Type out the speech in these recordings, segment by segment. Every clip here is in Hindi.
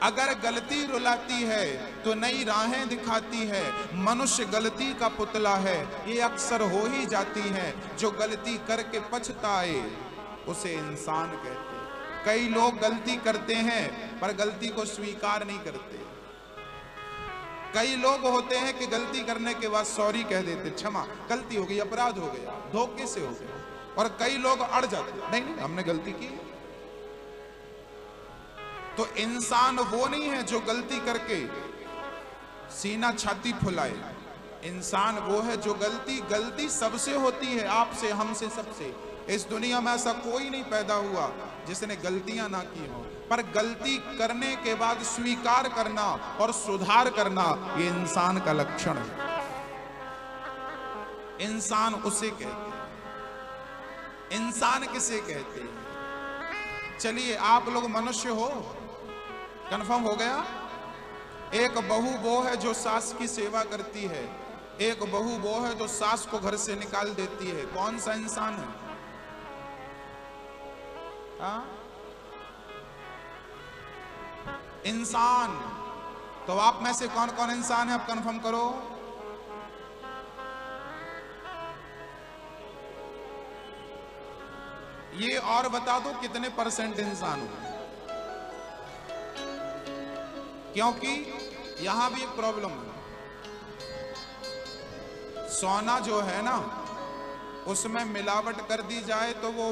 अगर गलती रुलाती है तो नई राहें दिखाती है। मनुष्य गलती का पुतला है, ये अक्सर हो ही जाती है। जो गलती करके पछताए उसे इंसान कहते हैं। कई लोग गलती करते हैं पर गलती को स्वीकार नहीं करते। कई लोग होते हैं कि गलती करने के बाद सॉरी कह देते, क्षमा, गलती हो गई, अपराध हो गया, धोखे से हो गया। और कई लोग अड़ जाते, नहीं नहीं हमने गलती की। तो इंसान वो नहीं है जो गलती करके सीना छाती फुलाए। इंसान वो है जो गलती सबसे होती है, आपसे, हमसे, सबसे। इस दुनिया में ऐसा कोई नहीं पैदा हुआ जिसने गलतियां ना की हो, पर गलती करने के बाद स्वीकार करना और सुधार करना ये इंसान का लक्षण है। इंसान उसे कहते हैं। इंसान किसे कहते हैं? चलिए आप लोग मनुष्य हो, कंफर्म हो गया। एक बहू वो है जो सास की सेवा करती है, एक बहू वो है जो सास को घर से निकाल देती है। कौन सा इंसान है? इंसान। तो आप में से कौन कौन इंसान है, आप कंफर्म करो। ये और बता दो कितने परसेंट इंसान हो, क्योंकि यहां भी एक प्रॉब्लम है। सोना जो है ना, उसमें मिलावट कर दी जाए तो वो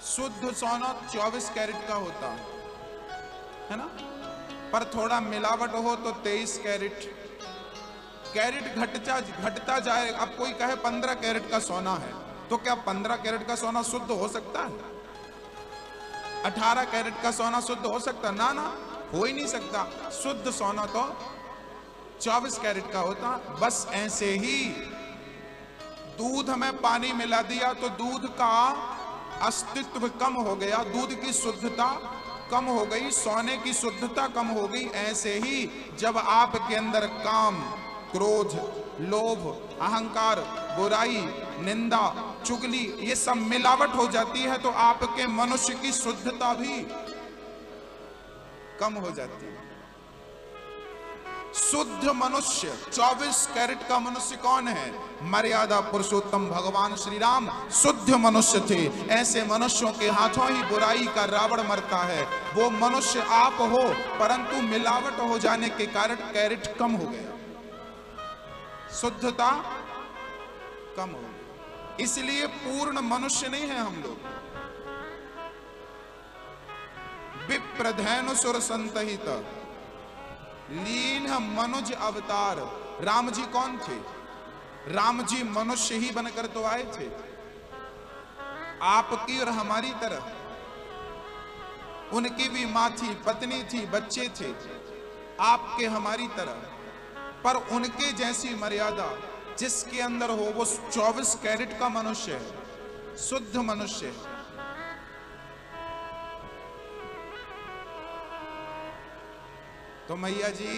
शुद्ध सोना 24 कैरेट का होता है ना, पर थोड़ा मिलावट हो तो 23 कैरेट। कैरेट घटता जाए। अब कोई कहे 15 कैरेट का सोना है, तो क्या 15 कैरेट का सोना शुद्ध हो सकता है? 18 कैरेट का सोना शुद्ध हो सकता? ना ना, हो ही नहीं सकता। शुद्ध सोना तो 24 कैरेट का होता। बस ऐसे ही दूध में पानी मिला दिया तो दूध का अस्तित्व कम हो गया, दूध की शुद्धता कम हो गई, सोने की शुद्धता कम हो गई। ऐसे ही जब आपके अंदर काम, क्रोध, लोभ, अहंकार, बुराई, निंदा, चुगली, ये सब मिलावट हो जाती है तो आपके मनुष्य की शुद्धता भी कम हो जाती है। शुद्ध मनुष्य, 24 कैरेट का मनुष्य कौन है? मर्यादा पुरुषोत्तम भगवान श्री राम शुद्ध मनुष्य थे। ऐसे मनुष्यों के हाथों ही बुराई का रावण मरता है। वो मनुष्य आप हो, परंतु मिलावट हो जाने के कारण कैरेट कम हो गया, शुद्धता कम हो गई। इसलिए पूर्ण मनुष्य नहीं है हम लोग। विप्रधेनु सुर संतहित लीन मनुज अवतार। राम जी कौन थे? राम जी मनुष्य ही बनकर तो आए थे, आपकी और हमारी तरह। उनकी भी मां थी, पत्नी थी, बच्चे थे, आपके हमारी तरह। पर उनके जैसी मर्यादा जिसके अंदर हो वो 24 कैरेट का मनुष्य है, शुद्ध मनुष्य है। तो मैया जी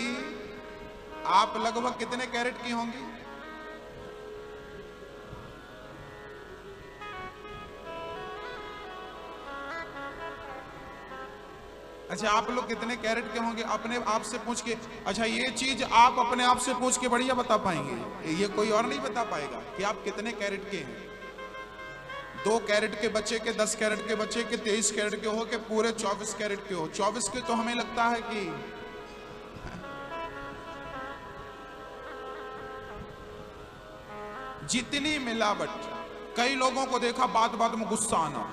आप लगभग कितने कैरेट की होंगी? अच्छा, आप लोग कितने कैरेट के होंगे अपने आप से पूछ के? अच्छा, ये चीज आप अपने आप से पूछ के बढ़िया बता पाएंगे, ये कोई और नहीं बता पाएगा कि आप कितने कैरेट के हैं। 2 कैरेट के बच्चे के, 10 कैरेट के बच्चे के, 23 कैरेट के हो के पूरे 24 कैरेट के हो। 24 के तो हमें लगता है कि जितनी मिलावट, कई लोगों को देखा बात बात में गुस्सा आना,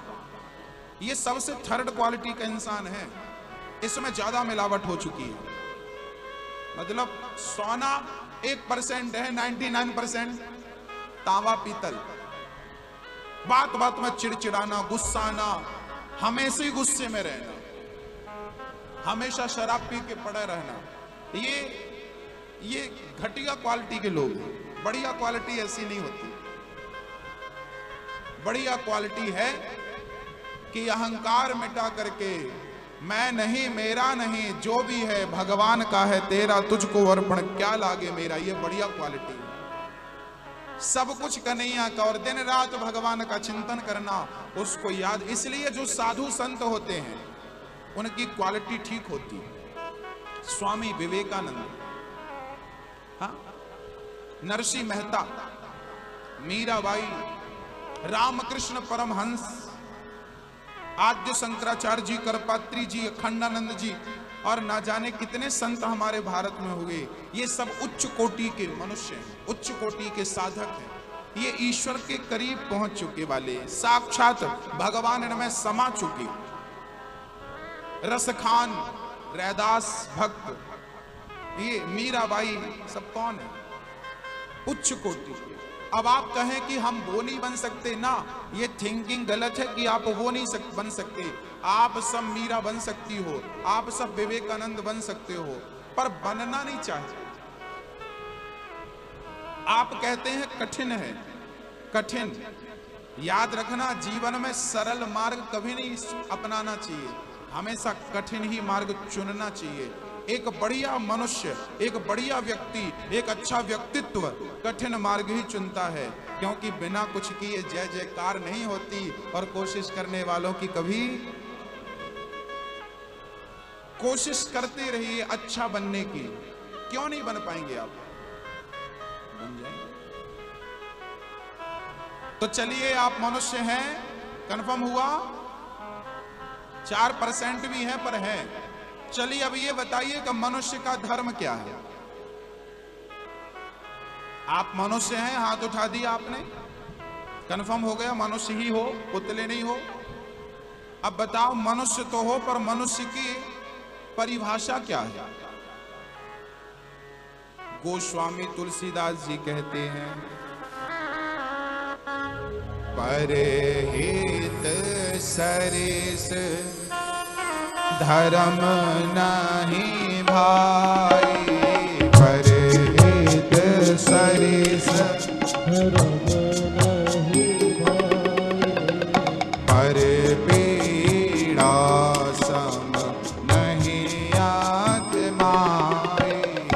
ये सबसे थर्ड क्वालिटी का इंसान है। इसमें ज्यादा मिलावट हो चुकी है। मतलब सोना 1% है, 99% तांबा पीतल। बात बात में चिड़चिड़ाना, गुस्साना, हमेशा ही गुस्से में रहना, हमेशा शराब पी के पड़े रहना, ये घटिया क्वालिटी के लोग हैं। बढ़िया क्वालिटी ऐसी नहीं होती। बढ़िया क्वालिटी है कि अहंकार मिटा करके मैं नहीं, मेरा नहीं, जो भी है भगवान का है, तेरा तुझको अर्पण, क्या लागे मेरा। ये बढ़िया क्वालिटी है। सब कुछ कन्हैया का और दिन रात भगवान का चिंतन करना, उसको याद। इसलिए जो साधु संत होते हैं उनकी क्वालिटी ठीक होती है। स्वामी विवेकानंद, हाँ, नरसिंह मेहता, मीराबाई, रामकृष्ण परमहंस, आद्य शंकराचार्य जी, करपात्री जी, अखंडानंद जी और ना जाने कितने संत हमारे भारत में हुए। ये सब उच्च कोटि के मनुष्य हैं, उच्च कोटि के साधक हैं। ये ईश्वर के करीब पहुंच चुके वाले, साक्षात भगवान इनमें समा चुके। रसखान, रैदास भक्त, ये मीराबाई, सब कौन है? उच्च कोटि के। अब आप कहें कि हम वो नहीं बन सकते ना, ये थिंकिंग गलत है कि आप वो नहीं बन सकते। आप सब मीरा बन सकती हो, आप सब विवेकानंद बन सकते हो, पर बनना नहीं चाहिए। आप कहते हैं कठिन है, कठिन। याद रखना, जीवन में सरल मार्ग कभी नहीं अपनाना चाहिए, हमेशा कठिन ही मार्ग चुनना चाहिए। एक बढ़िया मनुष्य, एक बढ़िया व्यक्ति, एक अच्छा व्यक्तित्व कठिन मार्ग ही चुनता है, क्योंकि बिना कुछ किए जय जयकार नहीं होती और कोशिश करने वालों की कभी। कोशिश करते रहिए अच्छा बनने की। क्यों नहीं बन पाएंगे आप? बन जाएंगे। तो चलिए, आप मनुष्य हैं, कंफर्म हुआ। 4% भी है पर है। चलिए अब ये बताइए कि मनुष्य का धर्म क्या है? आप मनुष्य हैं, हाथ उठा दिया आपने, कंफर्म हो गया मनुष्य ही हो, पुतले नहीं हो। अब बताओ, मनुष्य तो हो पर मनुष्य की परिभाषा क्या है? गोस्वामी तुलसीदास जी कहते हैं, परहित सरिस धर्म नहीं भाई, परहित सरिस धर्म नहीं भाई, पर पीड़ा सम नहीं आत्माए,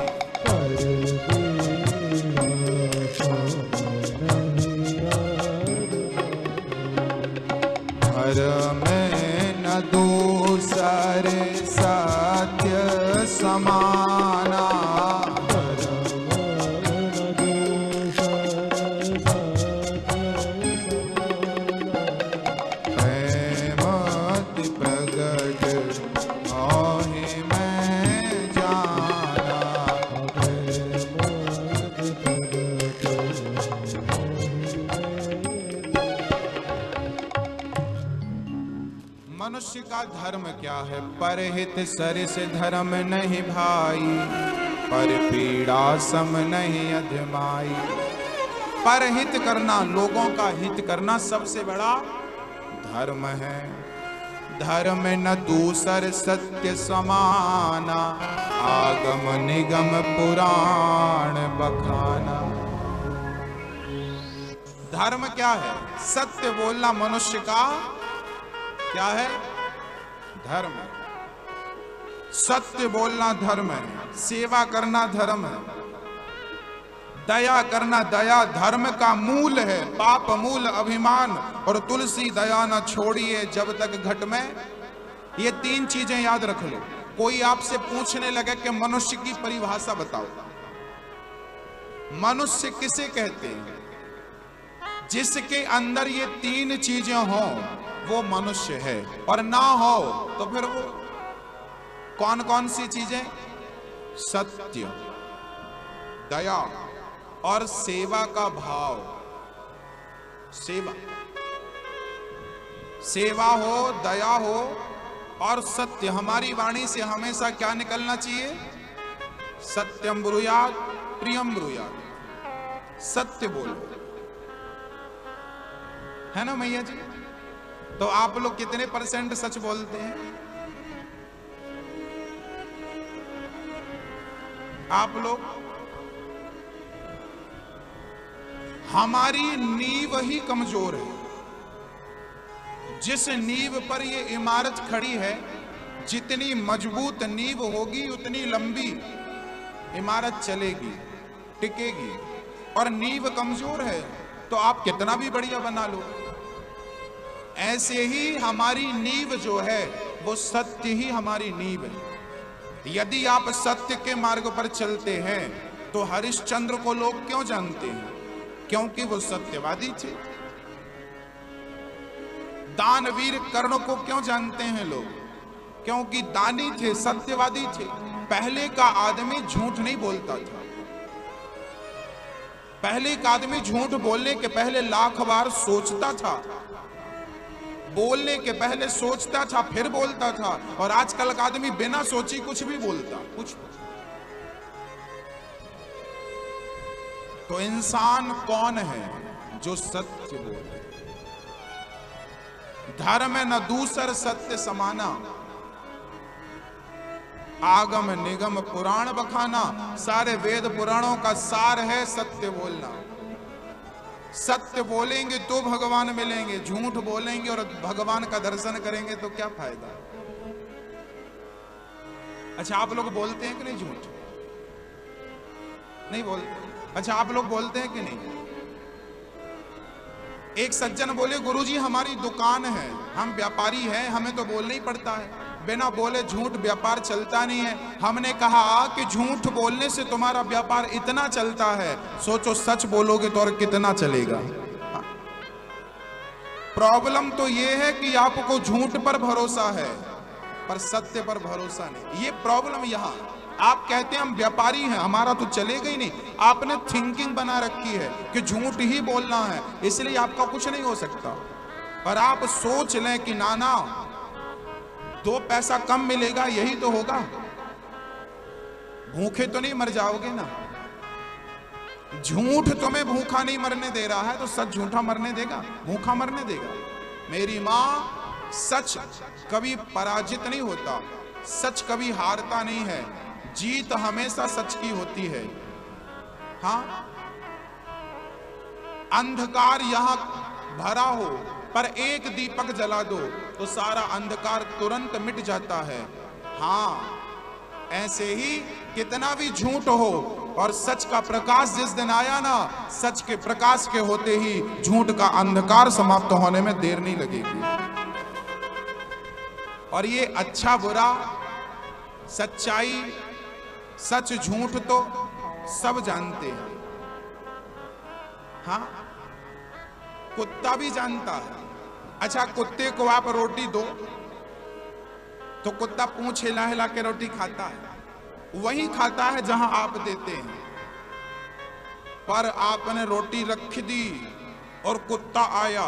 पर पीड़ा सम नहीं आत्माए, धर्म न दूसर सत्य समाना, धर्म न दूसर सत्य समाना, प्रेमति प्रगट आहि मैं जाना, प्रेमति प्रगट मनुष्य का धर्म क्या है? परहित सरिस धर्म नहीं भाई, पर पीड़ा सम नहीं अधमाई। परहित करना, लोगों का हित करना सबसे बड़ा धर्म है। धर्म न दूसर सत्य समाना, आगम निगम पुराण बखाना। धर्म क्या है? सत्य बोलना मनुष्य का क्या है? धर्म। सत्य बोलना धर्म है, सेवा करना धर्म है, दया करना, दया धर्म का मूल है। पाप मूल अभिमान और तुलसी दया न छोड़िए जब तक घट में। ये 3 चीजें याद रख लो। कोई आपसे पूछने लगे कि मनुष्य की परिभाषा बताओ, मनुष्य किसे कहते हैं? जिसके अंदर ये 3 चीजें हों वो मनुष्य है, और ना हो तो फिर वो कौन कौन सी चीजें? सत्य, दया और सेवा का भाव। सेवा, सेवा हो, दया हो और सत्य। हमारी वाणी से हमेशा क्या निकलना चाहिए? सत्यम ब्रूयात् प्रियम ब्रूयात्। सत्य बोलो, है ना मैया जी? तो आप लोग कितने % सच बोलते हैं? आप लोग। हमारी नींव ही कमजोर है। जिस नींव पर ये इमारत खड़ी है, जितनी मजबूत नींव होगी उतनी लंबी इमारत चलेगी, टिकेगी। और नींव कमजोर है तो आप कितना भी बढ़िया बना लो। ऐसे ही हमारी नींव जो है वो सत्य ही हमारी नींव है। यदि आप सत्य के मार्ग पर चलते हैं तो हरिश्चंद्र को लोग क्यों जानते हैं? क्योंकि वो सत्यवादी थे। दानवीर कर्ण को क्यों जानते हैं लोग? क्योंकि दानी थे, सत्यवादी थे। पहले का आदमी झूठ नहीं बोलता था। पहले का आदमी झूठ बोलने के पहले लाख बार सोचता था, बोलने के पहले सोचता था फिर बोलता था। और आजकल का आदमी बिना सोची कुछ भी बोलता, कुछ। तो इंसान कौन है? जो सत्य बोले। धर्म न दूसर सत्य समाना, आगम निगम पुराण बखाना। सारे वेद पुराणों का सार है सत्य बोलना। सत्य बोलेंगे तो भगवान मिलेंगे, झूठ बोलेंगे और भगवान का दर्शन करेंगे तो क्या फायदा? अच्छा, आप लोग बोलते हैं कि नहीं झूठ? नहीं बोलते। अच्छा, आप लोग बोलते हैं कि नहीं? एक सज्जन बोले, गुरुजी हमारी दुकान है, हम व्यापारी हैं, हमें तो बोलना ही पड़ता है। बिना बोले झूठ व्यापार चलता नहीं है। हमने कहा कि झूठ बोलने से तुम्हारा व्यापार इतना चलता है, सोचो सच बोलोगे तो और कितना चलेगा। प्रॉब्लम तो ये है कि आपको झूठ पर भरोसा है पर सत्य पर भरोसा नहीं। ये प्रॉब्लम यहां। आप कहते हैं हम व्यापारी हैं, हमारा तो चलेगा ही नहीं। आपने थिंकिंग बना रखी है कि झूठ ही बोलना है, इसलिए आपका कुछ नहीं हो सकता। पर आप सोच लें कि नाना 2 पैसा कम मिलेगा, यही तो होगा। भूखे तो नहीं मर जाओगे ना। झूठ तुम्हें भूखा नहीं मरने दे रहा है तो सच झूठा मरने देगा? भूखा मरने देगा? मेरी मां, सच कभी पराजित नहीं होता, सच कभी हारता नहीं है, जीत हमेशा सच की होती है। हाँ, अंधकार यहां भरा हो पर एक दीपक जला दो तो सारा अंधकार तुरंत मिट जाता है। हाँ, ऐसे ही कितना भी झूठ हो और सच का प्रकाश जिस दिन आया ना, सच के प्रकाश के होते ही झूठ का अंधकार समाप्त होने में देर नहीं लगेगी। और ये अच्छा बुरा, सच्चाई, सच झूठ तो सब जानते हैं। हाँ, कुत्ता भी जानता है। अच्छा, कुत्ते को आप रोटी दो तो कुत्ता पूंछ हिला हिला के रोटी खाता है, वही खाता है जहां आप देते हैं। पर आपने रोटी रख दी और कुत्ता आया,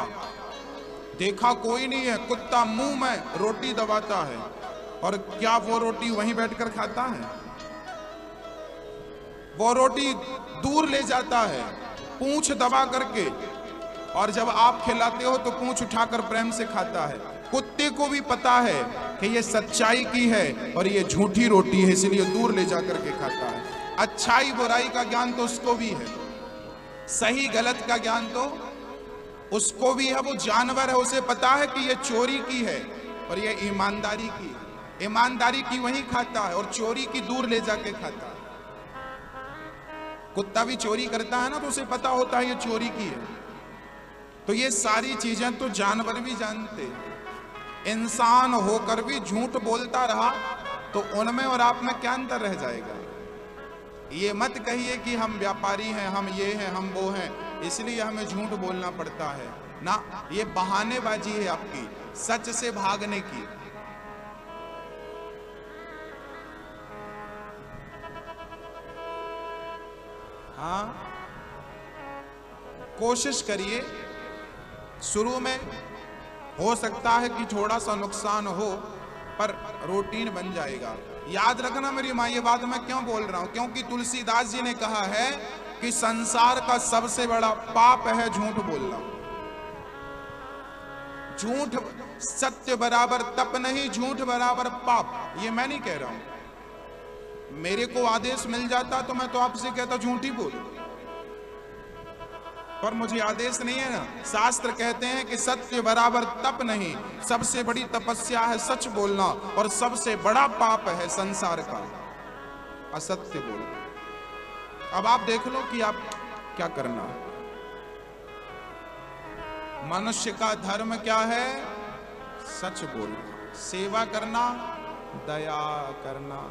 देखा कोई नहीं है, कुत्ता मुंह में रोटी दबाता है और क्या वो रोटी वहीं बैठकर खाता है? वो रोटी दूर ले जाता है पूंछ दबा करके, और जब आप खिलाते हो तो पूंछ उठाकर प्रेम से खाता है। कुत्ते को भी पता है कि ये सच्चाई की है और ये झूठी रोटी है, इसलिए दूर ले जाकर के खाता है। अच्छाई बुराई का ज्ञान तो उसको भी है, सही गलत का ज्ञान तो उसको भी है। वो जानवर है, उसे पता है कि ये चोरी की है और ये ईमानदारी की है। ईमानदारी की वही खाता है और चोरी की दूर ले जाके खाता है। कुत्ता भी चोरी करता है ना, तो उसे पता होता है ये चोरी की है। तो ये सारी चीजें तो जानवर भी जानते हैं। इंसान होकर भी झूठ बोलता रहा तो उनमें और आप में क्या अंतर रह जाएगा? ये मत कहिए कि हम व्यापारी हैं, हम ये हैं, हम वो हैं, इसलिए हमें झूठ बोलना पड़ता है ना। ये बहानेबाजी है आपकी, सच से भागने की। हाँ, कोशिश करिए। शुरू में हो सकता है कि थोड़ा सा नुकसान हो पर रूटीन बन जाएगा। याद रखना मेरी माँ, ये बात मैं क्यों बोल रहा हूं, क्योंकि तुलसीदास जी ने कहा है कि संसार का सबसे बड़ा पाप है झूठ बोलना। झूठ सत्य बराबर तप नहीं, झूठ बराबर पाप। ये मैं नहीं कह रहा हूं। मेरे को आदेश मिल जाता तो मैं तो आपसे कहता झूठ ही बोलो, पर मुझे आदेश नहीं है ना। शास्त्र कहते हैं कि सत्य बराबर तप नहीं, सबसे बड़ी तपस्या है सच बोलना और सबसे बड़ा पाप है संसार का असत्य बोलना। अब आप देख लो कि आप क्या करना है। मनुष्य का धर्म क्या है? सच बोलना, सेवा करना, दया करना।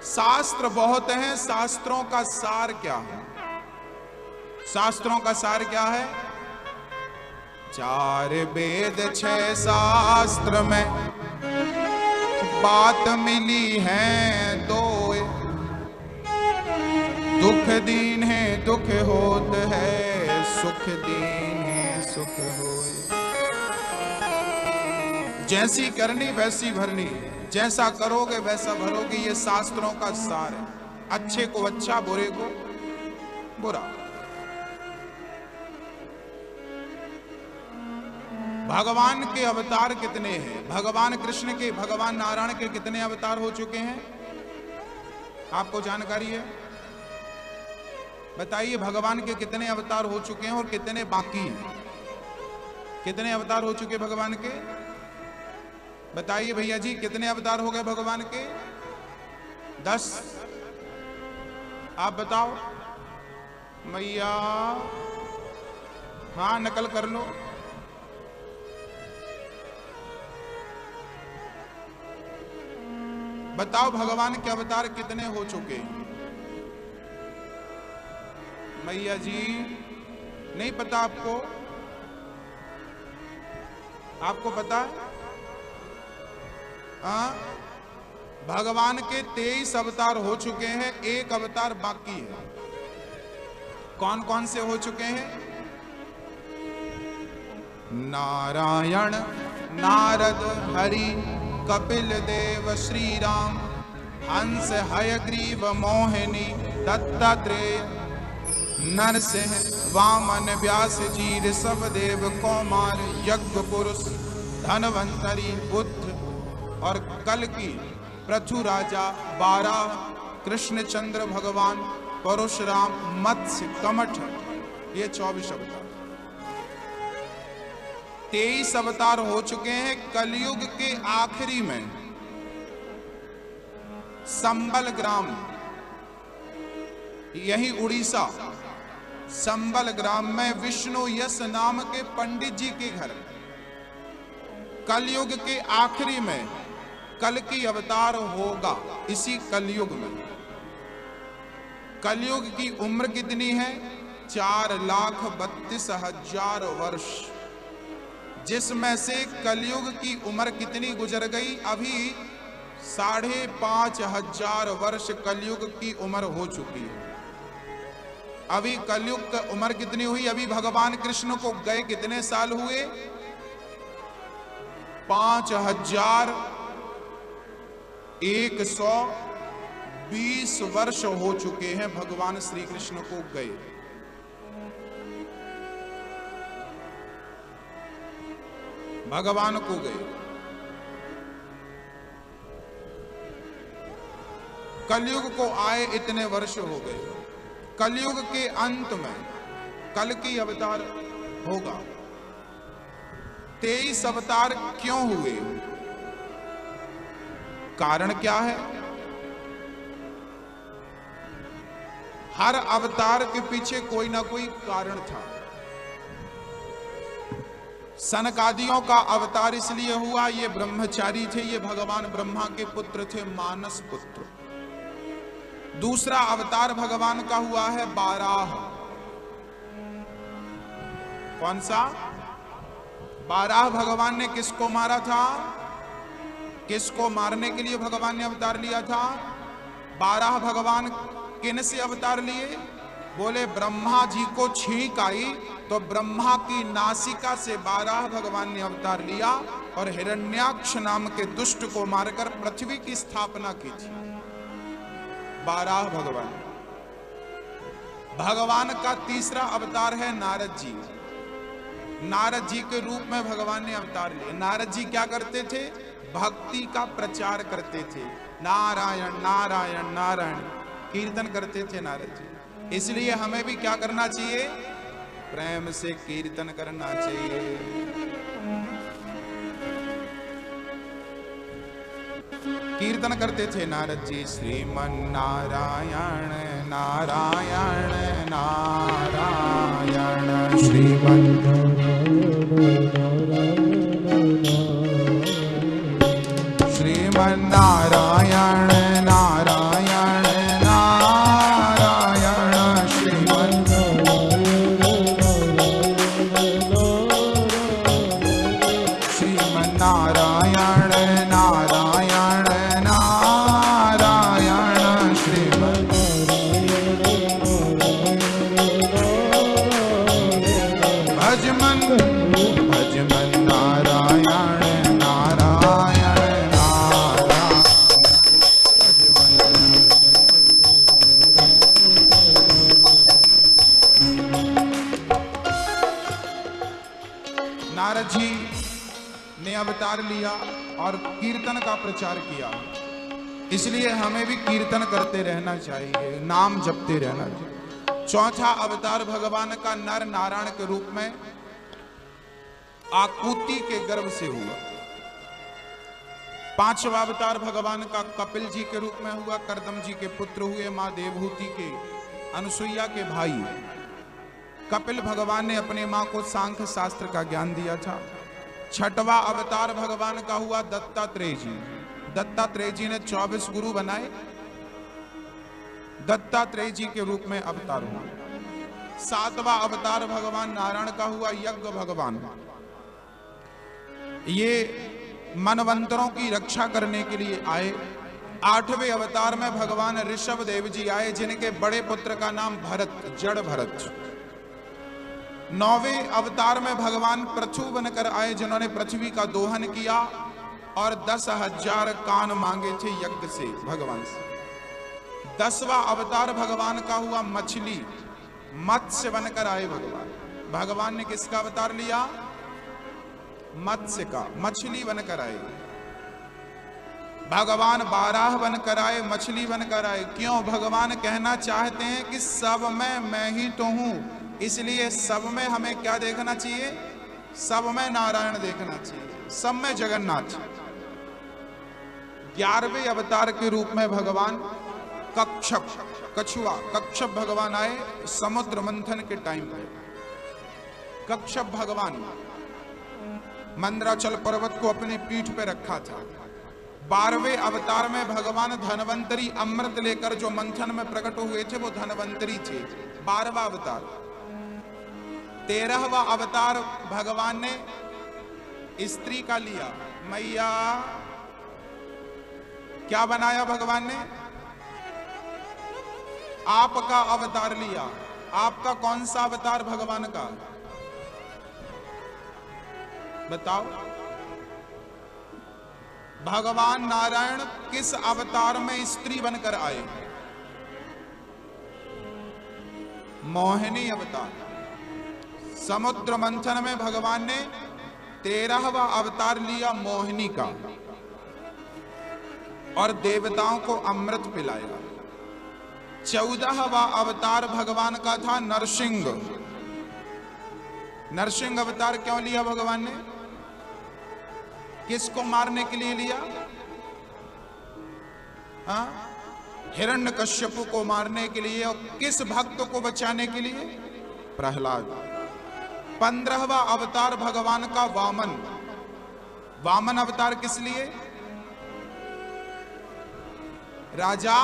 शास्त्र बहुत हैं, शास्त्रों का सार क्या है? शास्त्रों का सार क्या है? 4 वेद 6 शास्त्र में बात मिली है 2। दुख दीन है दुख होत है, सुख दीन है सुख होए। जैसी करनी वैसी भरनी, जैसा करोगे वैसा भरोगे, ये शास्त्रों का सार है। अच्छे को अच्छा, बुरे को बुरा। भगवान के अवतार कितने हैं? भगवान कृष्ण के, भगवान नारायण के कितने अवतार हो चुके हैं? आपको जानकारी है? बताइए, भगवान के कितने अवतार हो चुके हैं और कितने बाकी हैं? कितने अवतार हो चुके भगवान के? बताइए भैया जी, कितने अवतार हो गए भगवान के? 10। आप बताओ मैया। हाँ, नकल कर लो। बताओ भगवान के अवतार कितने हो चुके हैं? मैया जी नहीं पता आपको? आपको पता है? भगवान के 23 अवतार हो चुके हैं, 1 अवतार बाकी है। कौन कौन से हो चुके हैं? नारायण, नारद, हरि, कपिल देव, श्री राम, हंस, हयग्रीव, मोहिनी, दत्तात्रेय, नरसिंह, वामन, व्यास जी, ऋषभदेव, कौमार, यज्ञ पुरुष, धनवंतरी, बुद्ध और कल की पृथु राजा, 12 कृष्णचंद्र भगवान, परशुराम, मत्स्य, कमठ, ये 24 अवतार। 23 अवतार हो चुके हैं। कलयुग के आखिरी में संबल ग्राम, यही उड़ीसा, संबल ग्राम में विष्णु यश नाम के पंडित जी के घर कलयुग के आखिरी में कल की अवतार होगा। इसी कलयुग में, कलयुग की उम्र कितनी है? 4,32,000 वर्ष, जिसमें से कलयुग की उम्र कितनी गुजर गई? अभी 5,500 वर्ष कलयुग की उम्र हो चुकी है। अभी कलयुग की उम्र कितनी हुई? अभी भगवान कृष्ण को गए कितने साल हुए? 5,120 वर्ष हो चुके हैं भगवान श्री कृष्ण को गए। भगवान को गए। कलयुग को आए इतने वर्ष हो गए। कलयुग के अंत में कल की अवतार होगा। 23 अवतार क्यों हुए? कारण क्या है? हर अवतार के पीछे कोई ना कोई कारण था। सनकादियों का अवतार इसलिए हुआ, ये ब्रह्मचारी थे, ये भगवान ब्रह्मा के पुत्र थे, मानस पुत्र। दूसरा अवतार भगवान का हुआ है बाराह। कौन सा? बाराह भगवान ने किसको मारा था? किसको मारने के लिए भगवान ने अवतार लिया था? बाराह भगवान किन से अवतार लिए? बोले ब्रह्मा जी को छींक आई तो ब्रह्मा की नासिका से बाराह भगवान ने अवतार लिया और हिरण्याक्ष नाम के दुष्ट को मारकर पृथ्वी की स्थापना की थी। बाराह भगवान। भगवान का तीसरा अवतार है नारद जी। नारद जी के रूप में भगवान ने अवतार लिया। नारद जी क्या करते थे? भक्ति का प्रचार करते थे। नारायण नारायण नारायण कीर्तन करते थे नारद जी। इसलिए हमें भी क्या करना चाहिए? प्रेम से कीर्तन करना चाहिए। कीर्तन करते थे नारद जी। श्रीमन नारायण नारायण नारायण श्रीमन श्रीमन नारायण नारायण नारायण नारायण नारायण श्रीमद भजमन भजमन नारायण नारायण नारायण नारद जी ने अवतार लिया और कीर्तन का प्रचार किया, इसलिए हमें भी कीर्तन करते रहना चाहिए, नाम जपते रहना चाहिए। चौथा अवतार भगवान का नर नारायण के रूप में आकुति के गर्भ से हुआ। पांचवा अवतार भगवान का कपिल जी के रूप में हुआ, करदम जी के पुत्र हुए, मां देवहूति के अनुसुईया के भाई। कपिल भगवान ने अपने मां को सांख्य शास्त्र का ज्ञान दिया था। छठवा अवतार भगवान का हुआ दत्तात्रेय जी। दत्तात्रेय जी ने 24 गुरु बनाए, दत्तात्रेय जी के रूप में अवतार हुआ। सातवां अवतार भगवान नारायण का हुआ यज्ञ भगवान। ये मनवंतरों की रक्षा करने के लिए आए। आठवें अवतार में भगवान ऋषभ देव जी आए, जिनके बड़े पुत्र का नाम भरत, जड़ भरत। नौवें अवतार में भगवान पृथु बनकर आए, जिन्होंने पृथ्वी का दोहन किया और 10,000 कान मांगे थे यज्ञ से भगवान से। 10वां अवतार भगवान का हुआ मछली, मत्स्य बनकर आए भगवान। भगवान ने किसका अवतार लिया? मत्स्य का, मछली बनकर आए। भगवान बाराह बनकर आए, मछली बनकर आए। क्यों? भगवान कहना चाहते हैं कि सब में मैं ही तो हूं, इसलिए सब में हमें क्या देखना चाहिए? सब में नारायण देखना चाहिए, सब में जगन्नाथ। 11वें अवतार के रूप में भगवान कच्छप, कछुआ, कच्छप भगवान आए समुद्र मंथन के टाइम पे। कच्छप भगवान मंदराचल पर्वत को अपनी पीठ पे रखा था। 12वें अवतार में भगवान धनवंतरी अमृत लेकर जो मंथन में प्रकट हुए थे, वो धनवंतरी थे, 12वां अवतार। 13वां अवतार भगवान ने स्त्री का लिया। मैया क्या बनाया भगवान ने? आपका अवतार लिया। आपका कौन सा अवतार भगवान का? बताओ। भगवान नारायण किस अवतार में स्त्री बनकर आए? मोहिनी अवतार। समुद्र मंथन में भगवान ने 13वां अवतार लिया मोहिनी का और देवताओं को अमृत पिलाया। 14वां अवतार भगवान का था नरसिंह। नरसिंह अवतार क्यों लिया भगवान ने? किसको मारने के लिए लिया? हिरण्यकश्यप को मारने के लिए। और किस भक्त को बचाने के लिए? प्रहलाद। 15वां अवतार भगवान का वामन। वामन अवतार किस लिए? राजा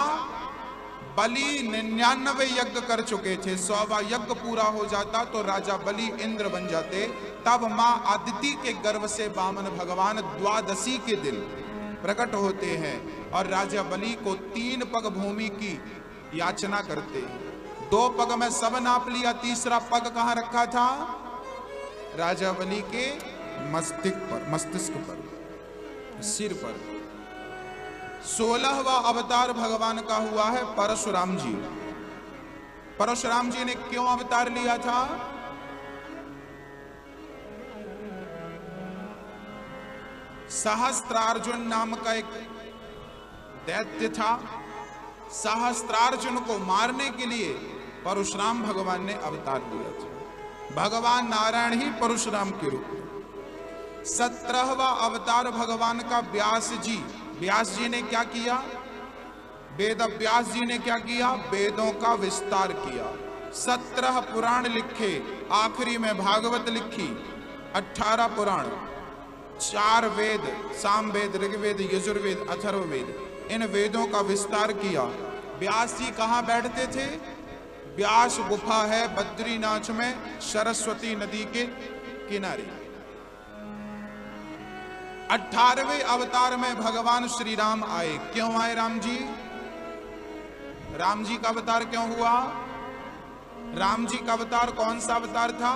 बलि 99 यज्ञ कर चुके थे, 100वां यज्ञ पूरा हो जाता तो राजा बलि इंद्र बन जाते। तब मां अदिति के गर्भ से वामन भगवान द्वादशी के दिन प्रकट होते हैं और राजा बलि को 3 पग भूमि की याचना करते हैं। 2 पग में सब नाप लिया, तीसरा पग कहां रखा था? राजा बलि के मस्तिष्क पर, सिर पर। 16वां अवतार भगवान का हुआ है परशुराम जी। परशुराम जी ने क्यों अवतार लिया था? सहस्त्रार्जुन नाम का एक दैत्य था। सहस्त्रार्जुन को मारने के लिए परशुराम भगवान ने अवतार लिया था। भगवान नारायण ही परशुराम के रूप में। 17वां अवतार भगवान का व्यास जी। व्यास जी ने क्या किया? वेद व्यास जी ने क्या किया? वेदों का विस्तार किया। 17 पुराण लिखे, आखिरी में भागवत लिखी। 18 पुराण, 4 वेद, सामवेद, ऋग्वेद, यजुर्वेद, अथर्ववेद, इन वेदों का विस्तार किया। व्यास जी कहाँ बैठते थे? व्यास गुफा है बद्रीनाथ में, सरस्वती नदी के किनारे। 18वें अवतार में भगवान श्री राम आए। क्यों आए राम जी? राम जी का अवतार क्यों हुआ? राम जी का अवतार कौन सा अवतार था?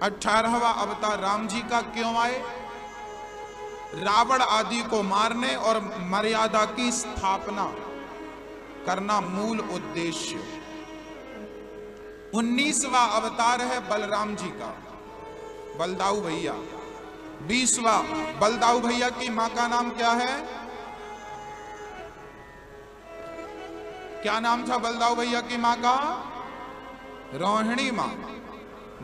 18वां अवतार राम जी का क्यों आए? रावण आदि को मारने और मर्यादा की स्थापना करना मूल उद्देश्य। 19वां अवतार है बलराम जी का, बलदाऊ भैया। 20वां बलदाऊ भैया की मां का नाम क्या है? क्या नाम था बलदाऊ भैया की मां का? रोहिणी मां।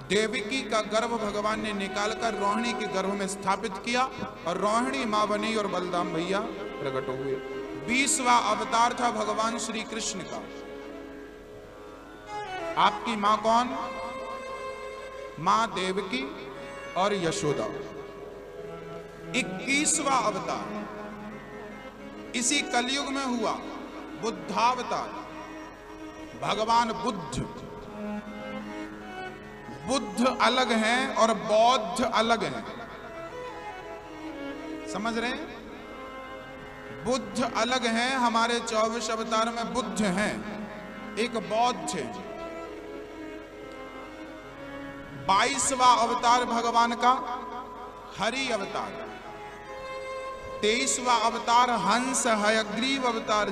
देवकी का गर्भ भगवान ने निकालकर रोहिणी के गर्भ में स्थापित किया और रोहिणी मां बनी और बलदाम भैया प्रकट हुए। 20वां अवतार था भगवान श्री कृष्ण का। आपकी मां कौन? मां देवकी और यशोदा। 21वां अवतार इसी कलयुग में हुआ, बुद्धावतार। भगवान बुद्ध। बुद्ध अलग हैं और बौद्ध अलग हैं, समझ रहे हैं? बुद्ध अलग हैं, हमारे 24 अवतार में बुद्ध हैं, एक बौद्ध है। 22वां अवतार भगवान का हरि अवतार। 23वां अवतार हंस हयग्रीव अवतार।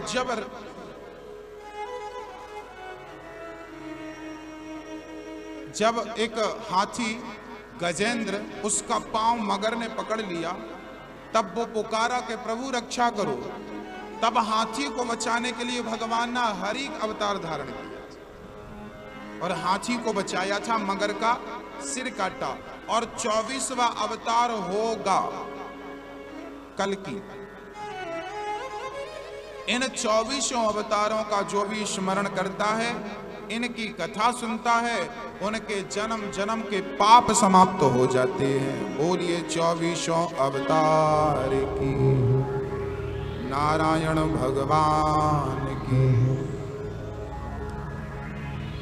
जब एक हाथी गजेंद्र, उसका पांव मगर ने पकड़ लिया, तब वो पुकारा कि प्रभु रक्षा करो। तब हाथी को बचाने के लिए भगवान ने हरि अवतार धारण किया और हाथी को बचाया था, मगर का सिर काटा। और 24वां अवतार होगा कल्कि। इन 24 अवतारों का जो भी स्मरण करता है, इनकी कथा सुनता है, उनके जन्म जन्म के पाप समाप्त हो जाते हैं। बोलिए 24 अवतार की, नारायण भगवान की।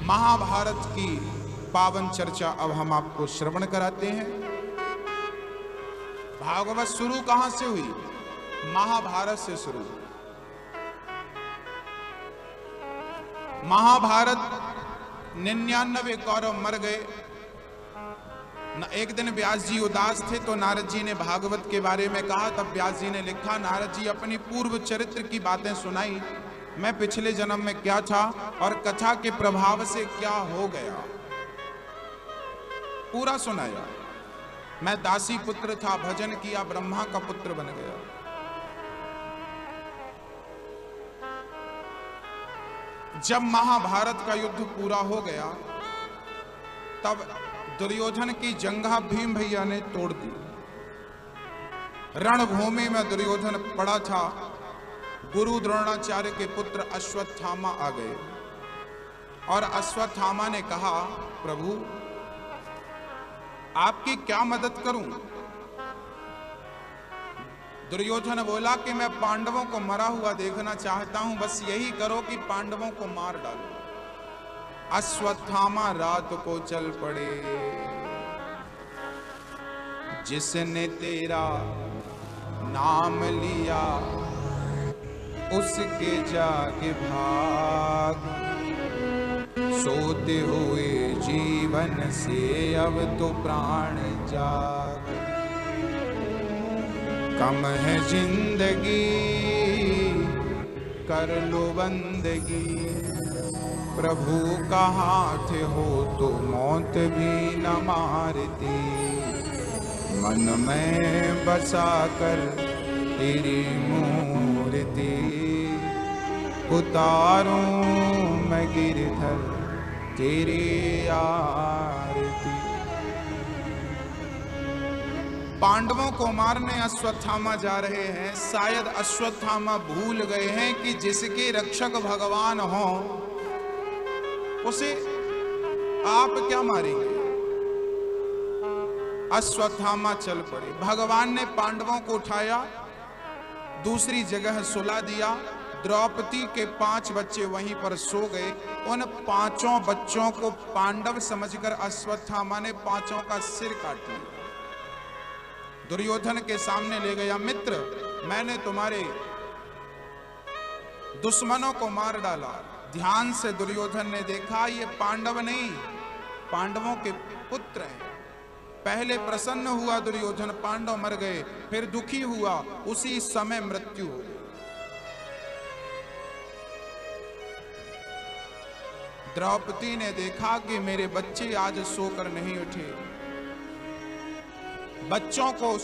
महाभारत की पावन चर्चा अब हम आपको श्रवण कराते हैं। भागवत शुरू कहां से हुई? महाभारत से शुरू। महाभारत 99 कौरव मर गए। एक दिन व्यास जी उदास थे तो नारद जी ने भागवत के बारे में कहा। तब व्यास जी ने लिखा, नारद जी अपनी पूर्व चरित्र की बातें सुनाई, मैं पिछले जन्म में क्या था और कथा के प्रभाव से क्या हो गया, पूरा सुनाया। मैं दासी पुत्र था, भजन किया, ब्रह्मा का पुत्र बन गया। जब महाभारत का युद्ध पूरा हो गया, तब दुर्योधन की जंघा भीम भैया ने तोड़ दी। रणभूमि में दुर्योधन पड़ा था। गुरु द्रोणाचार्य के पुत्र अश्वत्थामा आ गए और अश्वत्थामा ने कहा, प्रभु आपकी क्या मदद करूं? दुर्योधन बोला कि मैं पांडवों को मरा हुआ देखना चाहता हूं, बस यही करो कि पांडवों को मार डालो। अश्वत्थामा रात को चल पड़े। जिसने तेरा नाम लिया उसके जाके भाग, सोते हुए जीवन से अब तो प्राण जाग। कम है जिंदगी कर लो बंदगी, प्रभु का हाथ हो तो मौत भी न मारती। मन में बसा कर तेरी मूर्ति, उतारूं मैं गिरधर तेरी आरती। पांडवों को मारने अश्वत्थामा जा रहे हैं। शायद अश्वत्थामा भूल गए हैं कि जिसके रक्षक भगवान हो उसे आप क्या मारेंगे। अश्वत्थामा चल पड़े। भगवान ने पांडवों को उठाया, दूसरी जगह सुला दिया। द्रौपदी के 5 बच्चे वहीं पर सो गए। उन 5 बच्चों को पांडव समझकर अश्वत्थामा ने 5 का सिर काट लिया। दुर्योधन के सामने ले गया, मित्र मैंने तुम्हारे दुश्मनों को मार डाला। ध्यान से दुर्योधन ने देखा ये पांडव नहीं, पांडवों के पुत्र हैं। पहले प्रसन्न हुआ दुर्योधन, पांडव मर गए, फिर दुखी हुआ, उसी समय मृत्यु हो गई। द्रौपदी ने देखा कि मेरे बच्चे आज सोकर नहीं उठे। बच्चों को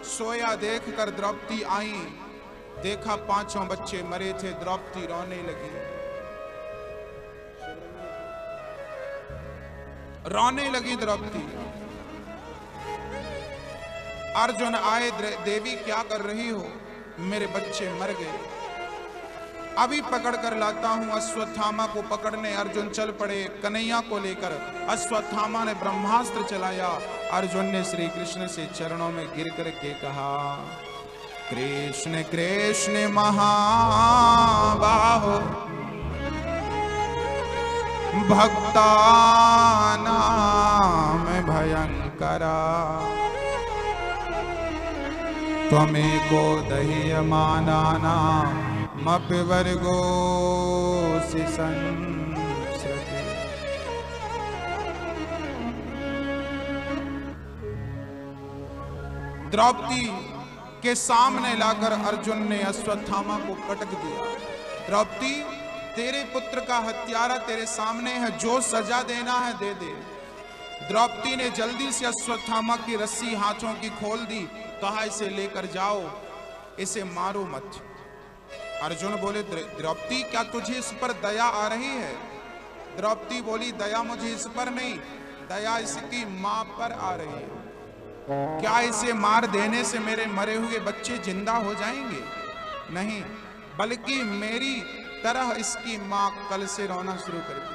सोया देखकर द्रौपदी आई, देखा 5 बच्चे मरे थे। द्रौपदी रोने लगी, रोने लगी द्रौपदी। अर्जुन आए, देवी क्या कर रही हो? मेरे बच्चे मर गए, अभी पकड़ कर लाता हूं। अश्वत्थामा को पकड़ने अर्जुन चल पड़े, कन्हैया को लेकर। अश्वत्थामा ने ब्रह्मास्त्र चलाया। अर्जुन ने श्री कृष्ण से चरणों में गिर करके कहा, कृष्ण कृष्ण महाबाहो भक्तानां भयंकरा, त्वमेको दह्यमानानां मपि वर्गोऽसि संसृते। द्रौपदी के सामने लाकर अर्जुन ने अश्वत्थामा को पटक दिया। द्रौपदी, तेरे पुत्र का हत्यारा तेरे सामने है, जो सजा देना है दे दे। द्रौपदी ने जल्दी से अश्वत्थामा की रस्सी हाथों की खोल दी, कहा इसे लेकर जाओ, इसे मारो मत। अर्जुन बोले, द्रौपदी क्या तुझे इस पर दया आ रही है? द्रौपदी बोली, दया मुझे इस पर नहीं, दया इसकी मां पर आ रही है। क्या इसे मार देने से मेरे मरे हुए बच्चे जिंदा हो जाएंगे? नहीं, बल्कि मेरी तरह इसकी मां कल से रोना शुरू कर दी।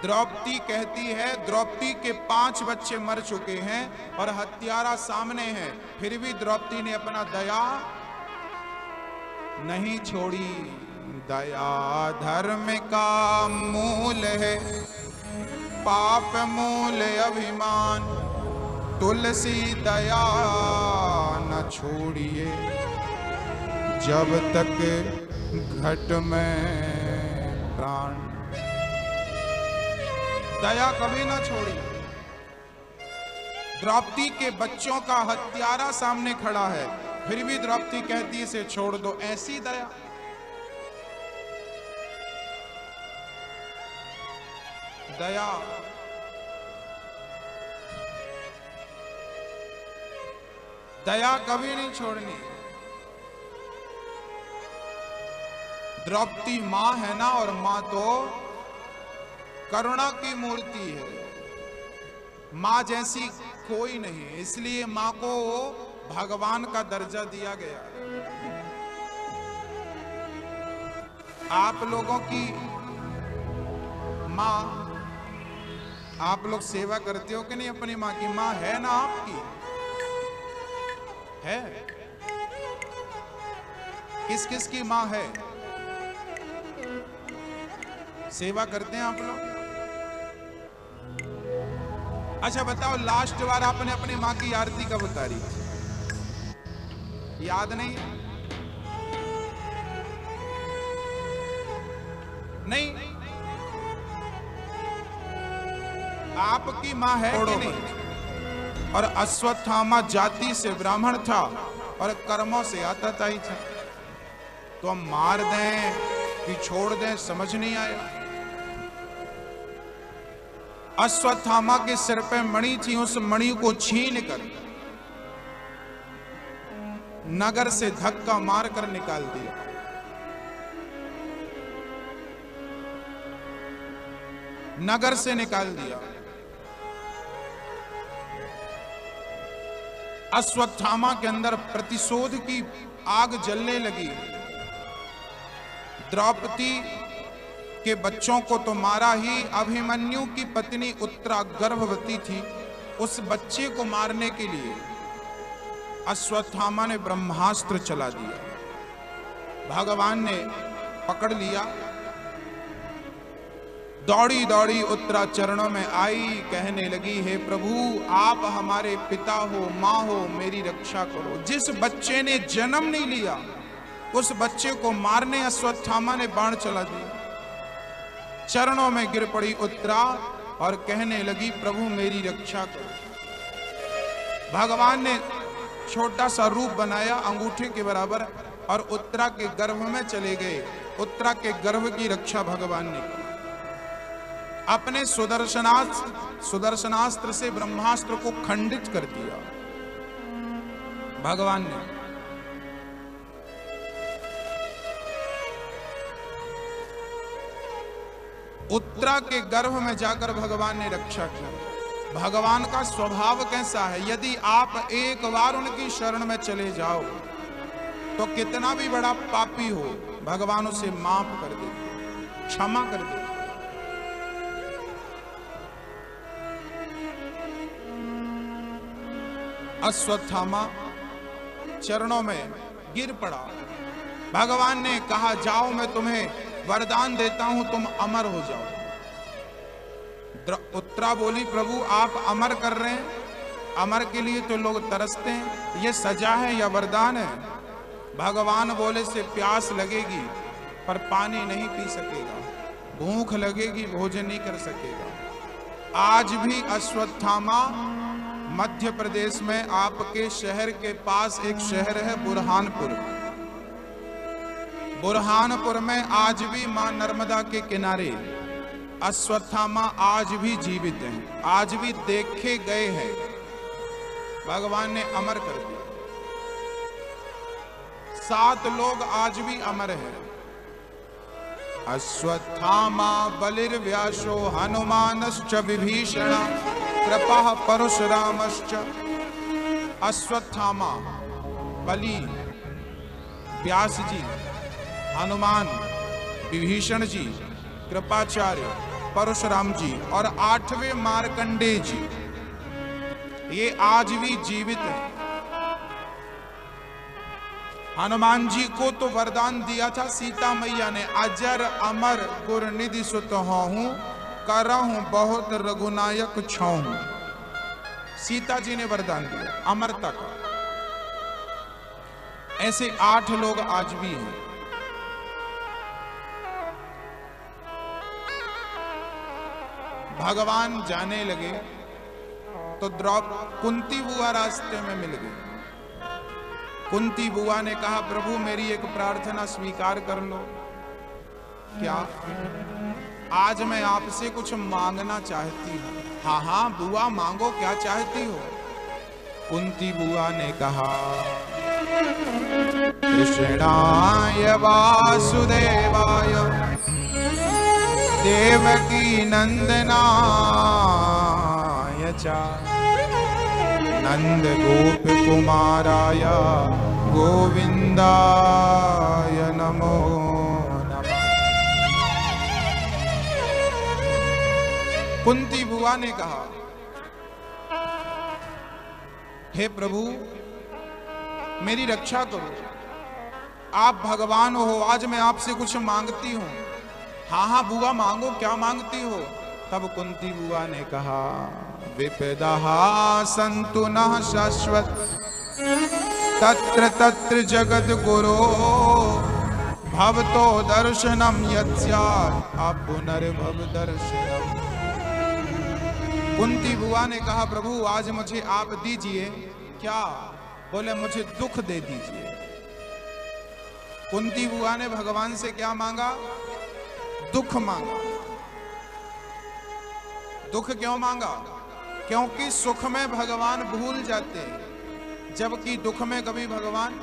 द्रौपदी कहती है, द्रौपदी के 5 बच्चे मर चुके हैं और हत्यारा सामने है, फिर भी द्रौपदी ने अपना दया नहीं छोड़ी। दया धर्म का मूल है, पाप मूल अभिमान, तुलसी दया न छोड़िए, जब तक घट में प्राण। दया कभी ना छोड़ी। द्रौपदी के बच्चों का हत्यारा सामने खड़ा है, फिर भी द्रौपदी कहती इसे छोड़ दो। ऐसी दया। दया दया कभी नहीं छोड़नी। द्रौपदी मां है ना, और मां तो करुणा की मूर्ति है, मां जैसी कोई नहीं, इसलिए मां को भगवान का दर्जा दिया गया। आप लोगों की मां, आप लोग सेवा करते हो कि नहीं अपनी मां की? मां है ना आपकी? है? किस किस की मां है? सेवा करते हैं आप लोग? अच्छा बताओ, लास्ट बार आपने अपनी मां की आरती कब उतारी? याद नहीं? नहीं? आपकी मां है कि नहीं? और अश्वत्थामा जाति से ब्राह्मण था और कर्मों से आता ही था, तो हम मार दें कि छोड़ दें समझ नहीं आया। अश्वत्थामा के सिर पे मणि थी, उस मणि को छीन कर नगर से धक्का मारकर निकाल दिया। नगर से निकाल दिया। अश्वत्थामा के अंदर प्रतिशोध की आग जलने लगी। द्रौपदी के बच्चों को तो मारा ही, अभिमन्यु की पत्नी उत्तरा गर्भवती थी, उस बच्चे को मारने के लिए अश्वत्थामा ने ब्रह्मास्त्र चला दिया। भगवान ने पकड़ लिया दौड़ी दौड़ी उत्तरा चरणों में आई, कहने लगी, हे प्रभु आप हमारे पिता हो, माँ हो, मेरी रक्षा करो। जिस बच्चे ने जन्म नहीं लिया उस बच्चे को मारने अश्वत्थामा ने बाण चला दिया। चरणों में गिर पड़ी उत्तरा और कहने लगी, प्रभु मेरी रक्षा करो। भगवान ने छोटा सा रूप बनाया अंगूठे के बराबर और उत्तरा के गर्भ में चले गए। उत्तरा के गर्भ की रक्षा भगवान ने की। अपने सुदर्शनास्त्र से ब्रह्मास्त्र को खंडित कर दिया भगवान ने। उत्तरा के गर्भ में जाकर भगवान ने रक्षा की। भगवान का स्वभाव कैसा है, यदि आप एक बार उनकी शरण में चले जाओ तो कितना भी बड़ा पापी हो भगवान उसे माफ कर देते, क्षमा कर देते। अश्वत्थामा चरणों में गिर पड़ा। भगवान ने कहा, जाओ मैं तुम्हें वरदान देता हूं, तुम अमर हो जाओ। उत्तरा बोली, प्रभु आप अमर कर रहे हैं, अमर के लिए तो लोग तरसते हैं, ये सजा है या वरदान है? भगवान बोले, से प्यास लगेगी पर पानी नहीं पी सकेगा, भूख लगेगी भोजन नहीं कर सकेगा। आज भी अश्वत्थामा मध्य प्रदेश में आपके शहर के पास एक शहर है बुरहानपुर। बुरहानपुर में आज भी मां नर्मदा के किनारे अश्वत्थामा आज भी जीवित हैं, आज भी देखे गए हैं। भगवान ने अमर कर दिया। 7 लोग आज भी अमर हैं। अश्वत्थामा बलिर्व्यासो हनुमानश्च विभीषण कृपा परशुरामश्च। अश्वत्थामा, बलि, व्यास जी, हनुमान, विभीषण जी, कृपाचार्य, परशुराम जी और 8वें मार्कंडेय जी, ये आज भी जीवित हैं। हनुमान जी को तो वरदान दिया था सीता मैया ने, अजर अमर गुर निधि सुत हूं, करहूं बहुत रघुनायक छाऊं। सीता जी ने वरदान दिया अमरता का। ऐसे 8 लोग आज भी हैं। भगवान जाने लगे तो कुंती बुआ रास्ते में मिल गई। कुंती बुआ ने कहा, प्रभु मेरी एक प्रार्थना स्वीकार कर लो। क्या? आज मैं आपसे कुछ मांगना चाहती हूँ। हाँ हाँ बुआ मांगो, क्या चाहती हो? कुंती बुआ ने कहा, कृष्णाय वासुदेवाय देवकी नंदनाय च नंद गोप कुमाराय गोविंदाय नमो नमः। कुंती बुआ ने कहा, हे प्रभु मेरी रक्षा करो, आप भगवान हो, आज मैं आपसे कुछ मांगती हूं। हाँ हाँ बुआ मांगो, क्या मांगती हो? तब कुंती बुआ ने कहा, विपदः सन्तु नः शाश्वत तत्र तत्र जगद गुरो भवतो दर्शनम यत्स्यात् अपुनर्भव दर्शनम। कुंती बुआ ने कहा, प्रभु आज मुझे आप दीजिए। क्या? बोले मुझे दुख दे दीजिए। कुंती बुआ ने भगवान से क्या मांगा? दुख मांगा। दुख क्यों मांगा? क्योंकि सुख में भगवान भूल जाते हैं, जबकि दुख में कभी भगवान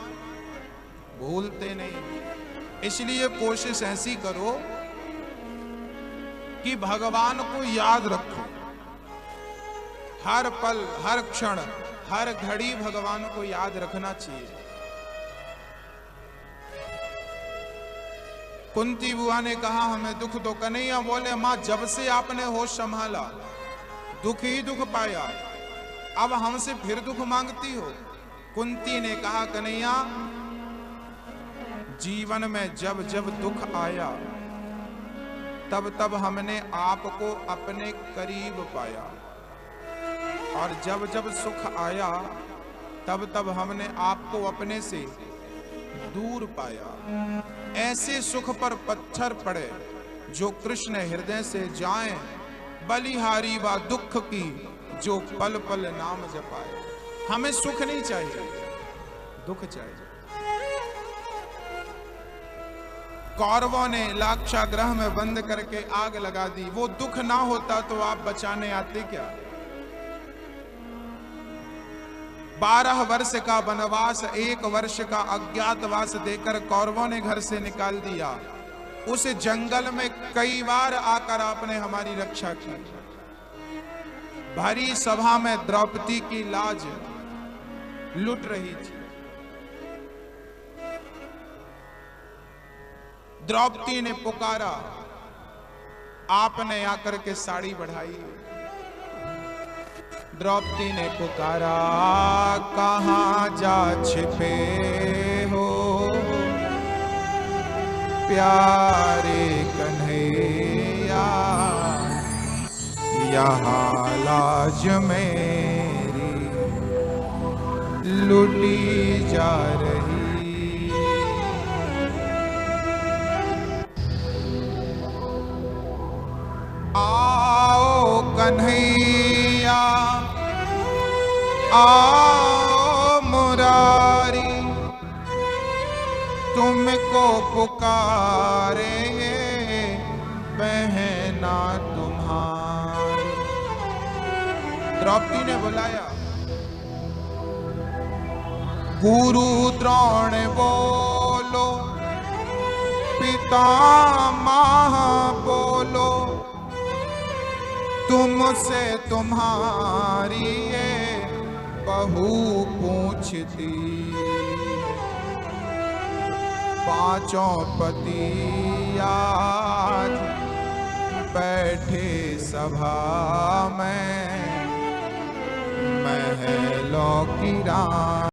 भूलते नहीं। इसलिए कोशिश ऐसी करो कि भगवान को याद रखो। हर पल, हर क्षण, हर घड़ी भगवान को याद रखना चाहिए। कुंती बुआ ने कहा, हमें दुख दो। कन्हैया बोले, मां जब से आपने होश संभाला दुख ही दुख पाया, अब हमसे फिर दुख मांगती हो? कुंती ने कहा, कन्हैया जीवन में जब जब दुख आया तब तब हमने आपको अपने करीब पाया, और जब जब सुख आया तब तब हमने आपको अपने से दूर पाया। ऐसे सुख पर पत्थर पड़े जो कृष्ण हृदय से जाएं, बलिहारी व दुख की जो पल पल नाम जपाए। हमें सुख नहीं चाहिए, दुख चाहिए। कौरवों ने लाक्षागृह में बंद करके आग लगा दी। वो दुख ना होता तो आप बचाने आते क्या? 12 वर्ष का वनवास, 1 वर्ष का अज्ञातवास देकर कौरवों ने घर से निकाल दिया। उस जंगल में कई बार आकर आपने हमारी रक्षा की। भरी सभा में द्रौपदी की लाज लुट रही थी। द्रौपदी ने पुकारा, आपने आकर के साड़ी बढ़ाई। द्रौपदी ने पुकारा, कहाँ जा छिपे हो प्यारे कन्हैया, यहाँ लाज मेरी लुटी जा रही। आओ कन्हैया, आओ मुरारी, तुमको पुकारेंगे बहना तुम्हारी। द्रौपदी ने बुलाया। गुरु द्रोण बोलो, पितामह बोलो, तुमसे तुम्हारी ये बहू पूछती। पांचों पति आज बैठे सभा में, महलों की रानी।